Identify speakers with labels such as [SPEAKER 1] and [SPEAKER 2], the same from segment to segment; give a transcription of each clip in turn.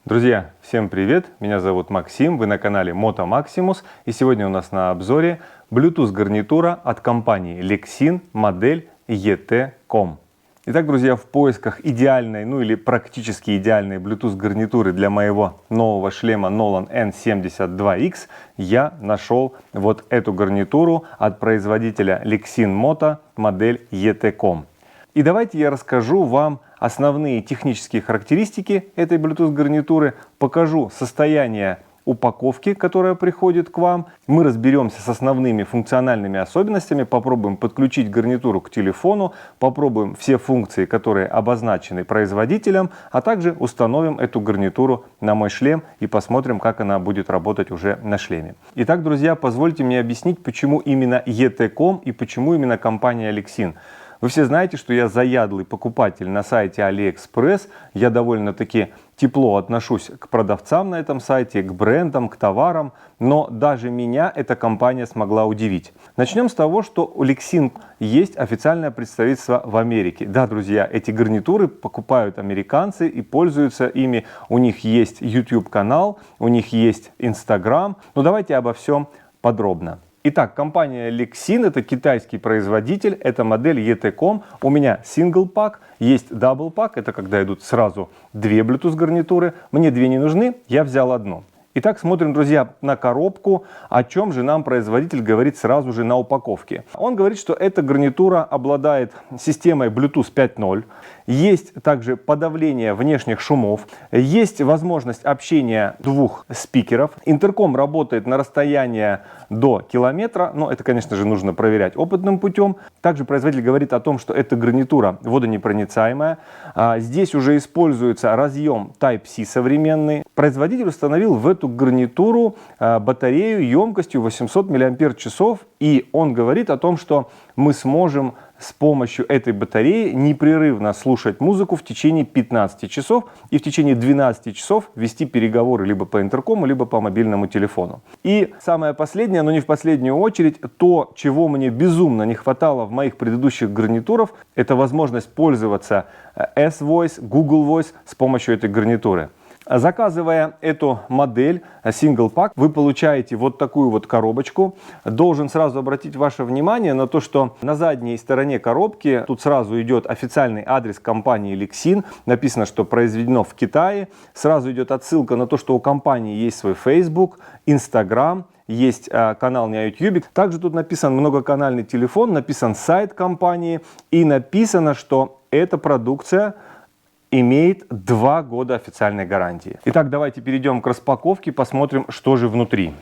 [SPEAKER 1] Друзья, всем привет! Меня зовут Максим, вы на канале Moto Maximus, и сегодня у нас на обзоре Bluetooth гарнитура от компании Lexin, модель ET-COM. Итак, друзья, в поисках идеальной, или практически идеальной Bluetooth гарнитуры для моего нового шлема Nolan N72X я нашел вот эту гарнитуру от производителя Lexin Moto, модель ET-COM. И давайте я расскажу вам основные технические характеристики этой Bluetooth гарнитуры, покажу состояние упаковки, которая приходит к вам. Мы разберемся с основными функциональными особенностями, попробуем подключить гарнитуру к телефону, попробуем все функции, которые обозначены производителем, а также установим эту гарнитуру на мой шлем и посмотрим, как она будет работать уже на шлеме. Итак, друзья, позвольте мне объяснить, почему именно ET-COM и почему именно компания Lexin. Вы все знаете, что я заядлый покупатель на сайте AliExpress. Я довольно-таки тепло отношусь к продавцам на этом сайте, к брендам, к товарам. Но даже меня эта компания смогла удивить. Начнем с того, что у Lexin есть официальное представительство в Америке. Да, друзья, эти гарнитуры покупают американцы и пользуются ими. У них есть YouTube-канал, у них есть Instagram. Но давайте обо всем подробно. Итак, компания Lexin — это китайский производитель, это модель ET-COM. У меня single pack, есть double pack, это когда идут сразу две Bluetooth гарнитуры. Мне две не нужны, я взял одну. Итак, смотрим, друзья, на коробку, о чем же нам производитель говорит сразу же на упаковке. Он говорит, что эта гарнитура обладает системой Bluetooth 5.0, есть также подавление внешних шумов, есть возможность общения двух спикеров, интерком работает на расстояние до километра, но это, конечно же, нужно проверять опытным путем. Также производитель говорит о том, что эта гарнитура водонепроницаемая. Здесь уже используется разъем Type-C современный. Производитель установил в эту гарнитуру батарею емкостью 800 мАч, и он говорит о том, что мы сможем с помощью этой батареи непрерывно слушать музыку в течение 15 часов и в течение 12 часов вести переговоры либо по интеркому, либо по мобильному телефону. И самое последнее, но не в последнюю очередь, то, чего мне безумно не хватало в моих предыдущих гарнитурах, это возможность пользоваться S-Voice, Google Voice с помощью этой гарнитуры. Заказывая эту модель Single Pack, вы получаете вот такую вот коробочку. Должен сразу обратить ваше внимание на то, что на задней стороне коробки тут сразу идет официальный адрес компании Lexin. Написано, что произведено в Китае. Сразу идет отсылка на то, что у компании есть свой Facebook, Instagram. Есть канал на YouTube. Также тут написан многоканальный телефон, написан сайт компании и написано, что эта продукция имеет 2 года официальной гарантии. Итак, давайте перейдем к распаковке, посмотрим, что же внутри.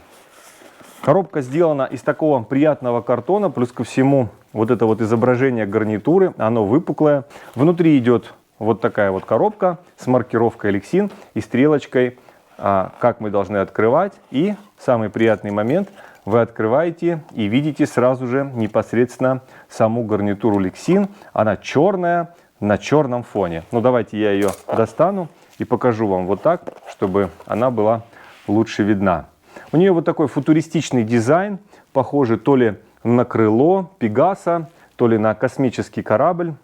[SPEAKER 1] Коробка сделана из такого приятного картона, плюс ко всему вот это вот изображение гарнитуры, оно выпуклое. Внутри идет вот такая вот коробка с маркировкой Lexin и стрелочкой, как мы должны открывать. И самый приятный момент, вы открываете и видите сразу же непосредственно саму гарнитуру Lexin. Она черная, на черном фоне. Ну, давайте я ее достану и покажу вам вот так, чтобы она была лучше видна. У нее вот такой футуристичный дизайн, похожий то ли на крыло Пегаса, то ли на космический корабль.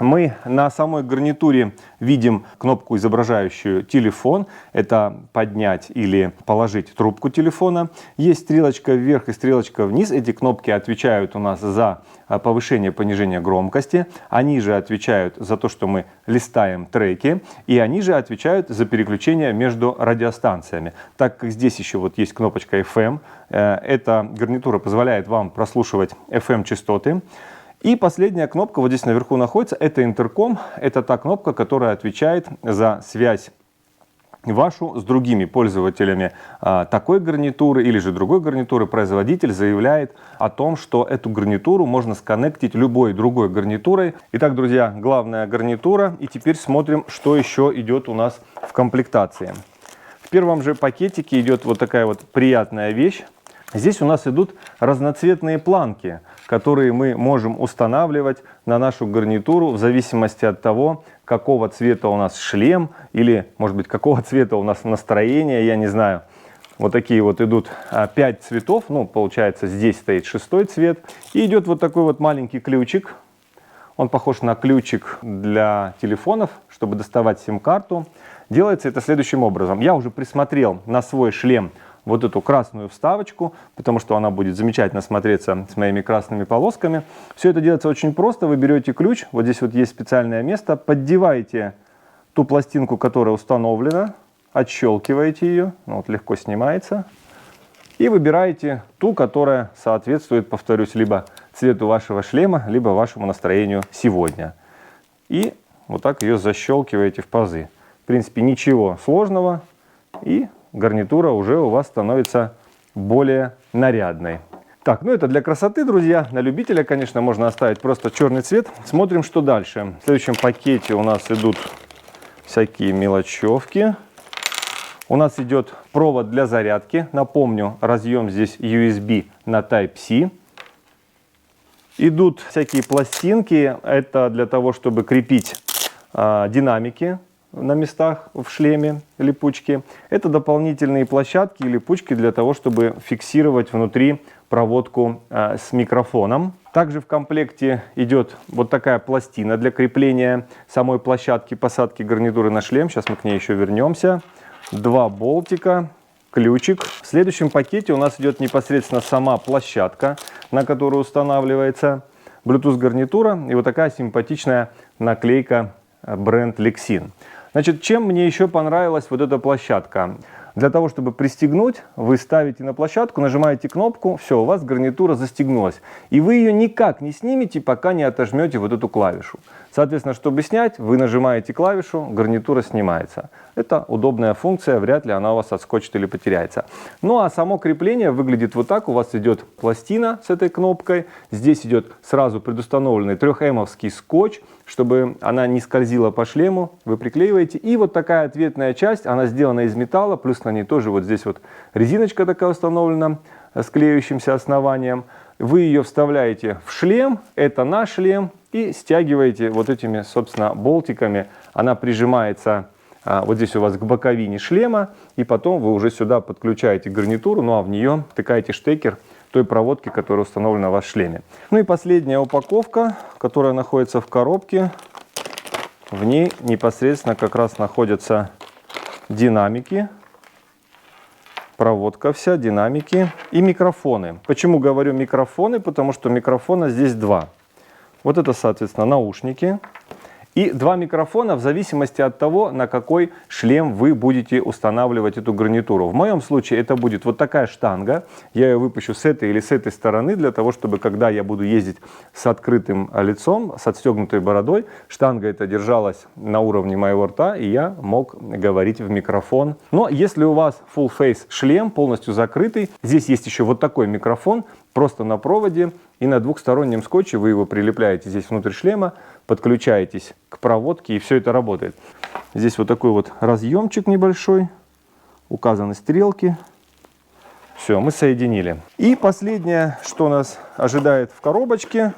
[SPEAKER 1] Мы на самой гарнитуре видим кнопку, изображающую телефон. Это поднять или положить трубку телефона. Есть стрелочка вверх и стрелочка вниз. Эти кнопки отвечают у нас за повышение, понижение громкости. Они же отвечают за то, что мы листаем треки. И они же отвечают за переключение между радиостанциями. Так как здесь еще вот есть кнопочка FM, эта гарнитура позволяет вам прослушивать FM-частоты. И последняя кнопка вот здесь наверху находится, это интерком. Это та кнопка, которая отвечает за связь вашу с другими пользователями такой гарнитуры или же другой гарнитуры. Производитель заявляет о том, что эту гарнитуру можно сконнектить любой другой гарнитурой. Итак, друзья, главная гарнитура. И теперь смотрим, что еще идет у нас в комплектации. В первом же пакетике идет вот такая вот приятная вещь. Здесь у нас идут разноцветные планки, которые мы можем устанавливать на нашу гарнитуру в зависимости от того, какого цвета у нас шлем или, может быть, какого цвета у нас настроение, я не знаю. Вот такие вот идут 5 цветов, ну, получается, здесь стоит 6-й цвет. И идет вот такой вот маленький ключик. Он похож на ключик для телефонов, чтобы доставать сим-карту. Делается это следующим образом. Я уже присмотрел на свой шлем вот эту красную вставочку, потому что она будет замечательно смотреться с моими красными полосками. Все это делается очень просто. Вы берете ключ, вот здесь вот есть специальное место, поддеваете ту пластинку, которая установлена, отщелкиваете ее, вот легко снимается, и выбираете ту, которая соответствует, повторюсь, либо цвету вашего шлема, либо вашему настроению сегодня. И вот так ее защелкиваете в пазы. В принципе, ничего сложного, и гарнитура уже у вас становится более нарядной. Так, ну это для красоты, друзья. На любителя, конечно, можно оставить просто черный цвет. Смотрим, что дальше. В следующем пакете у нас идут всякие мелочевки. У нас идет провод для зарядки. Напомню, разъем здесь USB на Type-C. Идут всякие пластинки. Это для того, чтобы крепить динамики на местах в шлеме липучки. Это дополнительные площадки и липучки для того, чтобы фиксировать внутри проводку с микрофоном. Также в комплекте идет вот такая пластина для крепления самой площадки посадки гарнитуры на шлем. Сейчас мы к ней еще вернемся. 2 болтика, ключик. В следующем пакете у нас идет непосредственно сама площадка, на которую устанавливается Bluetooth гарнитура. И вот такая симпатичная наклейка бренд Lexin. Значит, чем мне еще понравилась вот эта площадка? Для того, чтобы пристегнуть, вы ставите на площадку, нажимаете кнопку, все, у вас гарнитура застегнулась. И вы ее никак не снимете, пока не отожмете вот эту клавишу. Соответственно, чтобы снять, вы нажимаете клавишу, гарнитура снимается. Это удобная функция, вряд ли она у вас отскочит или потеряется. Ну а само крепление выглядит вот так. У вас идет пластина с этой кнопкой. Здесь идет сразу предустановленный 3М-овский скотч, чтобы она не скользила по шлему. Вы приклеиваете. И вот такая ответная часть, она сделана из металла, плюс на ней тоже вот здесь вот резиночка такая установлена с клеющимся основанием. Вы ее вставляете в шлем, это на шлем, и стягиваете вот этими, собственно, болтиками. Она прижимается вот здесь у вас к боковине шлема, и потом вы уже сюда подключаете гарнитуру, ну а в нее втыкаете штекер той проводки, которая установлена у вас в шлеме. Ну и последняя упаковка, которая находится в коробке. В ней непосредственно как раз находятся динамики. Проводка вся, динамики и микрофоны. Почему говорю микрофоны? Потому что микрофона здесь 2. Вот это, соответственно, наушники. И 2 микрофона в зависимости от того, на какой шлем вы будете устанавливать эту гарнитуру. В моем случае это будет вот такая штанга. Я ее выпущу с этой или с этой стороны, для того, чтобы, когда я буду ездить с открытым лицом, с отстегнутой бородой, штанга эта держалась на уровне моего рта, и я мог говорить в микрофон. Но если у вас full face шлем, полностью закрытый, здесь есть еще вот такой микрофон, просто на проводе, и на двухстороннем скотче вы его прилепляете здесь внутрь шлема, подключаетесь к проводке, и все это работает. Здесь вот такой вот разъемчик небольшой, указаны стрелки. Все, мы соединили. И последнее, что нас ожидает в коробочке,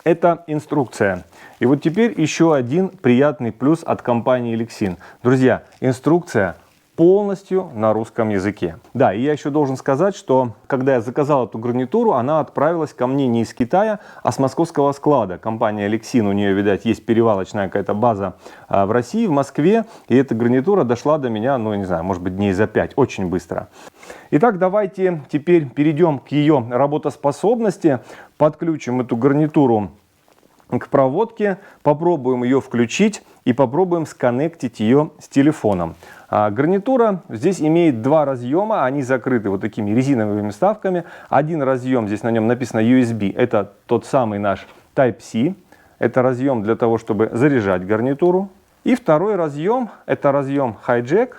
[SPEAKER 1] это инструкция. И вот теперь еще один приятный плюс от компании Lexin. Друзья, инструкция полностью на русском языке. Да, и я еще должен сказать, что когда я заказал эту гарнитуру, она отправилась ко мне не из Китая, а с московского склада. Компания Lexin, у нее, видать, есть перевалочная какая-то база в России, в Москве, и эта гарнитура дошла до меня, ну, не знаю, может быть, дней за 5, очень быстро. Итак, давайте теперь перейдем к ее работоспособности, подключим эту гарнитуру к проводке, попробуем ее включить и попробуем сконнектить ее с телефоном. Гарнитура здесь имеет 2 разъема, они закрыты вот такими резиновыми вставками. Один разъем, здесь на нем написано USB, это тот самый наш Type-C. Это разъем для того, чтобы заряжать гарнитуру. И второй разъем, это разъем Hi-Jack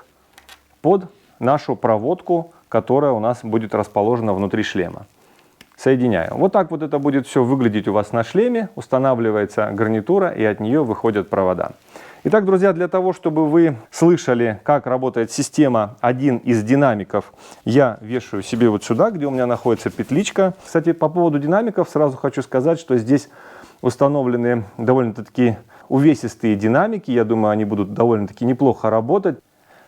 [SPEAKER 1] под нашу проводку, которая у нас будет расположена внутри шлема. Соединяю. Вот так вот это будет все выглядеть у вас на шлеме. Устанавливается гарнитура, и от нее выходят провода. Итак, друзья, для того, чтобы вы слышали, как работает система, один из динамиков я вешаю себе вот сюда, где у меня находится петличка. Кстати, по поводу динамиков сразу хочу сказать, что здесь установлены довольно-таки увесистые динамики. Я думаю, они будут довольно-таки неплохо работать.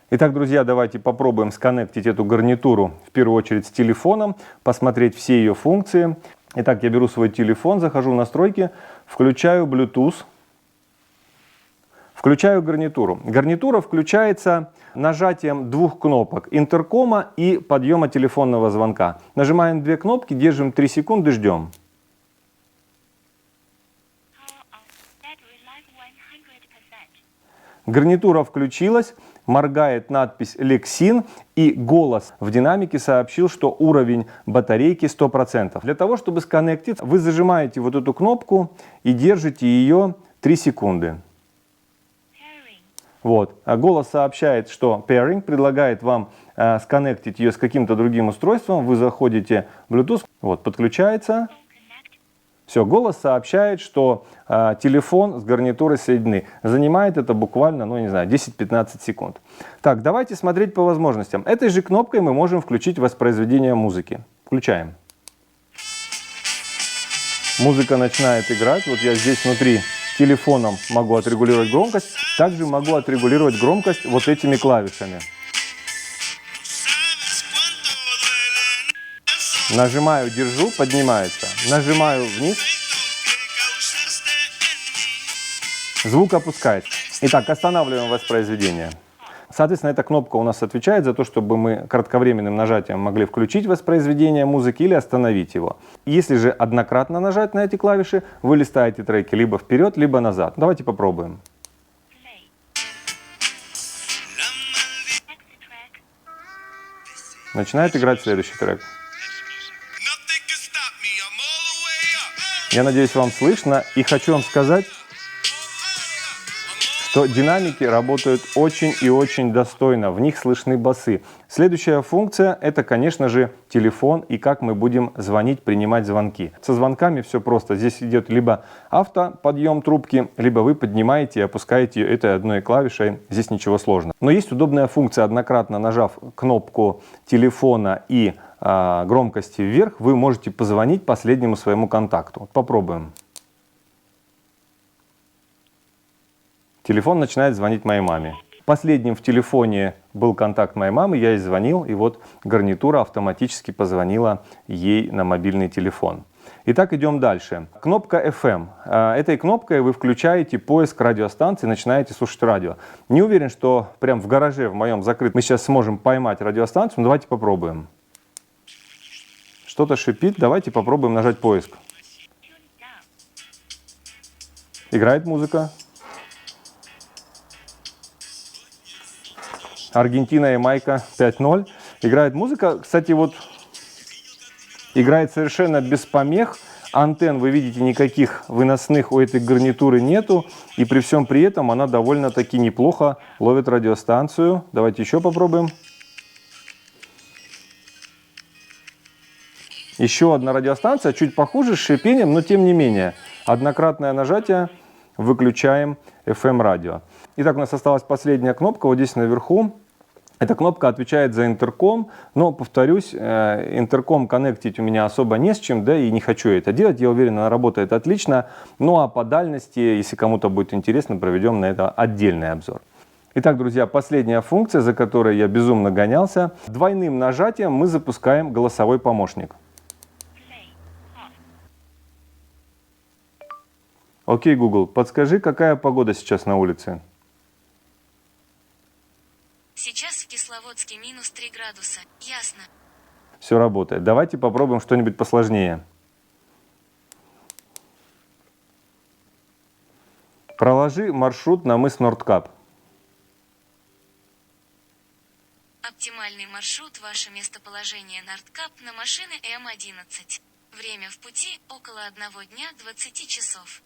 [SPEAKER 1] Итак, друзья, давайте попробуем сконнектить эту гарнитуру в первую очередь с телефоном, посмотреть все ее функции. Итак, я беру свой телефон, захожу в настройки, включаю Bluetooth. Включаю гарнитуру. Гарнитура включается нажатием двух кнопок интеркома и подъема телефонного звонка. Нажимаем две кнопки, держим 3 секунды, ждем. Гарнитура включилась, моргает надпись «Lexin», и голос в динамике сообщил, что уровень батарейки 100%. Для того, чтобы сконнектиться, вы зажимаете вот эту кнопку и держите ее 3 секунды. Вот. А голос сообщает, что pairing, предлагает вам сконнектить ее с каким-то другим устройством. Вы заходите в Bluetooth, вот, подключается. Все, голос сообщает, что телефон с гарнитурой соединены. Занимает это буквально, ну не знаю, 10-15 секунд. Так, давайте смотреть по возможностям. Этой же кнопкой мы можем включить воспроизведение музыки. Включаем. Музыка начинает играть. Вот я здесь внутри телефоном могу отрегулировать громкость. Также могу отрегулировать громкость вот этими клавишами. Нажимаю, держу, поднимается. Нажимаю вниз. Звук опускается. Итак, останавливаем воспроизведение. Соответственно, эта кнопка у нас отвечает за то, чтобы мы кратковременным нажатием могли включить воспроизведение музыки или остановить его. Если же однократно нажать на эти клавиши, вы листаете треки либо вперед, либо назад. Давайте попробуем. Начинает играть следующий трек. Я надеюсь, вам слышно, и хочу вам сказать, что динамики работают очень и очень достойно, в них слышны басы. Следующая функция — это, конечно же, телефон и как мы будем звонить, принимать звонки. Со звонками все просто. Здесь идет либо автоподъем трубки, либо вы поднимаете и опускаете ее этой одной клавишей. Здесь ничего сложного. Но есть удобная функция. Однократно нажав кнопку телефона и громкости вверх, вы можете позвонить последнему своему контакту. Попробуем. Телефон начинает звонить моей маме. Последним в телефоне был контакт моей мамы, я ей звонил, и вот гарнитура автоматически позвонила ей на мобильный телефон. Итак, идем дальше. Кнопка FM. Этой кнопкой вы включаете поиск радиостанции, начинаете слушать радио. Не уверен, что прям в гараже в моем закрытом мы сейчас сможем поймать радиостанцию, но давайте попробуем. Что-то шипит, давайте попробуем нажать поиск. Играет музыка. Аргентина, Ямайка 5:0. Играет музыка. Кстати, вот играет совершенно без помех. Антенн, вы видите, никаких выносных у этой гарнитуры нету. И при всем при этом она довольно-таки неплохо ловит радиостанцию. Давайте еще попробуем. Еще одна радиостанция, чуть похуже, с шипением, но тем не менее. Однократное нажатие, выключаем FM-радио. Итак, у нас осталась последняя кнопка, вот здесь наверху. Эта кнопка отвечает за интерком, но, повторюсь, интерком коннектить у меня особо не с чем, да, и не хочу это делать. Я уверен, она работает отлично. Ну а по дальности, если кому-то будет интересно, проведем на это отдельный обзор. Итак, друзья, последняя функция, за которой я безумно гонялся. Двойным нажатием мы запускаем голосовой помощник. Окей, Google, подскажи, какая погода сейчас на улице?
[SPEAKER 2] Сейчас в Кисловодске минус 3 градуса. Ясно.
[SPEAKER 1] Все работает. Давайте попробуем что-нибудь посложнее. Проложи маршрут на мыс Нордкап.
[SPEAKER 2] Оптимальный маршрут — ваше местоположение Нордкап на машины М11. Время в пути — около 1 дня 20 часов.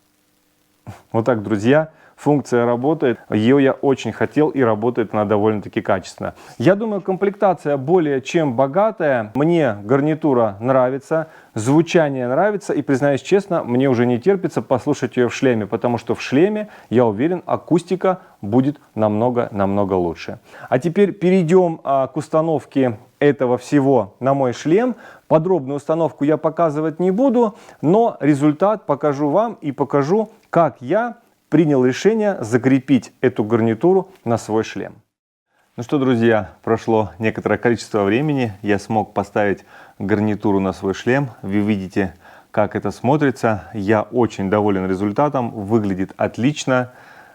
[SPEAKER 1] Вот так, друзья, функция работает. Ее я очень хотел, и работает она довольно-таки качественно. Я думаю, комплектация более чем богатая. Мне гарнитура нравится, звучание нравится. И, признаюсь честно, мне уже не терпится послушать ее в шлеме, потому что в шлеме, я уверен, акустика будет намного лучше. А теперь перейдем к установке этого всего на мой шлем. Подробную установку я показывать не буду, но результат покажу вам и покажу, как я принял решение закрепить эту гарнитуру на свой шлем. Ну что, друзья, прошло некоторое количество времени, я смог поставить гарнитуру на свой шлем. Вы видите, как это смотрится. Я очень доволен результатом, выглядит отлично.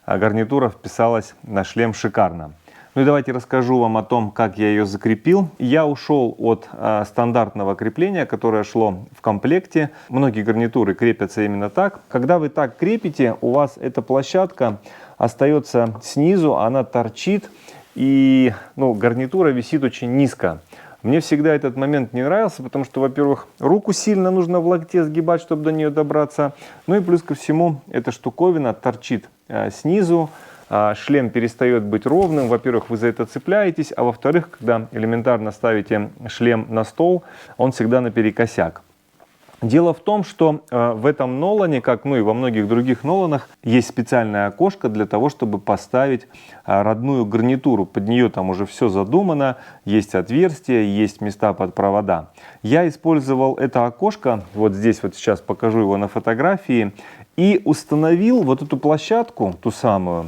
[SPEAKER 1] гарнитура вписалась на шлем шикарно. Ну и давайте расскажу вам о том, как я ее закрепил. Я ушел от стандартного крепления, которое шло в комплекте. Многие гарнитуры крепятся именно так. Когда вы так крепите, у вас эта площадка остается снизу, она торчит, и гарнитура висит очень низко. Мне всегда этот момент не нравился, потому что, во-первых, руку сильно нужно в локте сгибать, чтобы до нее добраться. Ну и плюс ко всему, эта штуковина торчит снизу. Шлем перестает быть ровным. Во-первых, вы за это цепляетесь, а во-вторых, когда элементарно ставите шлем на стол, он всегда наперекосяк. Дело в том, что в этом Нолане, как и во многих других Ноланах, есть специальное окошко для того, чтобы поставить родную гарнитуру. Под нее там уже все задумано, есть отверстия, есть места под провода. Я использовал это окошко, вот здесь вот сейчас покажу его на фотографии, и установил вот эту площадку, ту самую,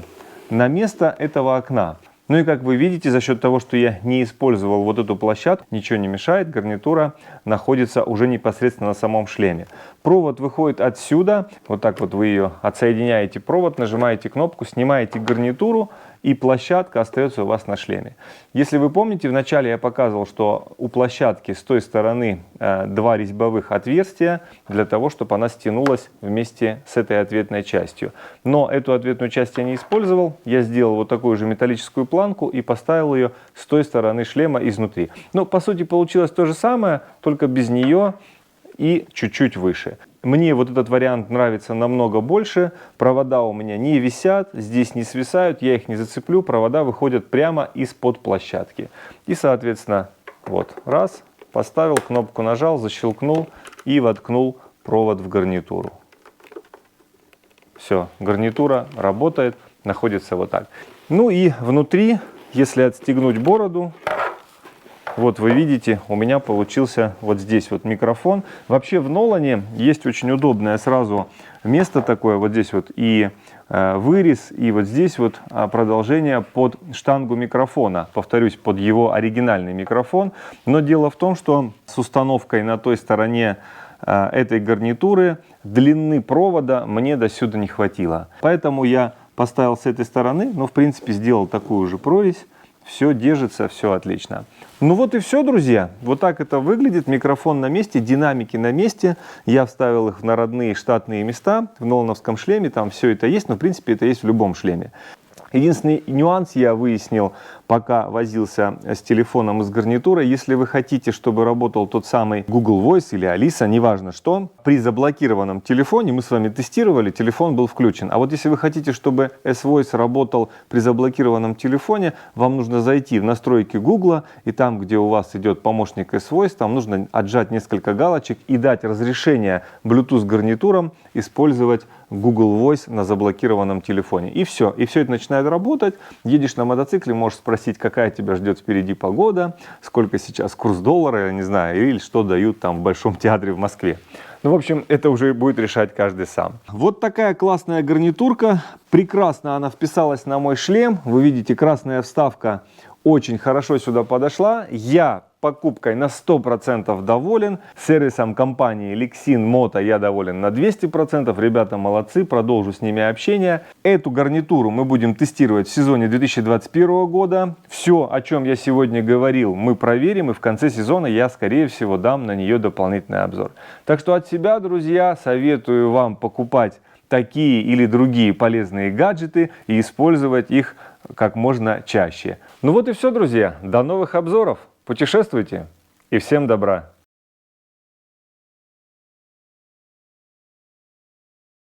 [SPEAKER 1] на место этого окна. Ну и как вы видите, за счет того, что я не использовал вот эту площадку, ничего не мешает, гарнитура находится уже непосредственно на самом шлеме. Провод выходит отсюда, вот так вот вы ее отсоединяете провод, нажимаете кнопку, снимаете гарнитуру, и площадка остается у вас на шлеме. Если вы помните, вначале я показывал, что у площадки с той стороны два резьбовых отверстия, для того, чтобы она стянулась вместе с этой ответной частью. Но эту ответную часть я не использовал, я сделал вот такую же металлическую планку и поставил ее с той стороны шлема изнутри. Но по сути получилось то же самое, только без нее и чуть-чуть выше. Мне вот этот вариант нравится намного больше. Провода у меня не висят, здесь не свисают, я их не зацеплю. Провода выходят прямо из-под площадки. И, соответственно, вот, раз, поставил, кнопку нажал, защелкнул и воткнул провод в гарнитуру. Все, гарнитура работает, находится вот так. Ну и внутри, если отстегнуть бороду, вот вы видите, у меня получился вот здесь вот микрофон. Вообще в Нолане есть очень удобное сразу место такое, вот здесь вот и вырез, и вот здесь вот продолжение под штангу микрофона. Повторюсь, под его оригинальный микрофон. Но дело в том, что с установкой на той стороне этой гарнитуры длины провода мне до сюда не хватило. Поэтому я поставил с этой стороны, но в принципе сделал такую же прорезь. Все держится, все отлично. Ну вот и все, друзья. Вот так это выглядит. Микрофон на месте, динамики на месте. Я вставил их на родные штатные места. В нолановском шлеме там все это есть, но в принципе это есть в любом шлеме. Единственный нюанс я выяснил, пока возился с телефоном и с гарнитурой. Если вы хотите, чтобы работал тот самый Google Voice или Alisa, неважно что, при заблокированном телефоне, мы с вами тестировали, телефон был включен. А вот если вы хотите, чтобы S-Voice работал при заблокированном телефоне, вам нужно зайти в настройки Google, и там, где у вас идет помощник S-Voice, там нужно отжать несколько галочек и дать разрешение Bluetooth гарнитурам использовать Google Voice на заблокированном телефоне. И все это начинает работать. Едешь на мотоцикле, можешь спросить, какая тебя ждет впереди погода, сколько сейчас курс доллара, я не знаю, или что дают там в Большом театре в Москве. Ну, в общем, это уже будет решать каждый сам. Вот такая классная гарнитурка. Прекрасно она вписалась на мой шлем. Вы видите, красная вставка очень хорошо сюда подошла. Я покупкой на 100% доволен. Сервисом компании Lexin Moto я доволен на 200%. Ребята молодцы, продолжу с ними общение. Эту гарнитуру мы будем тестировать в сезоне 2021 года. Все, о чем я сегодня говорил, мы проверим. И в конце сезона я, скорее всего, дам на нее дополнительный обзор. Так что от себя, друзья, советую вам покупать такие или другие полезные гаджеты и использовать их как можно чаще. Ну вот и все, друзья. До новых обзоров. Путешествуйте и всем добра!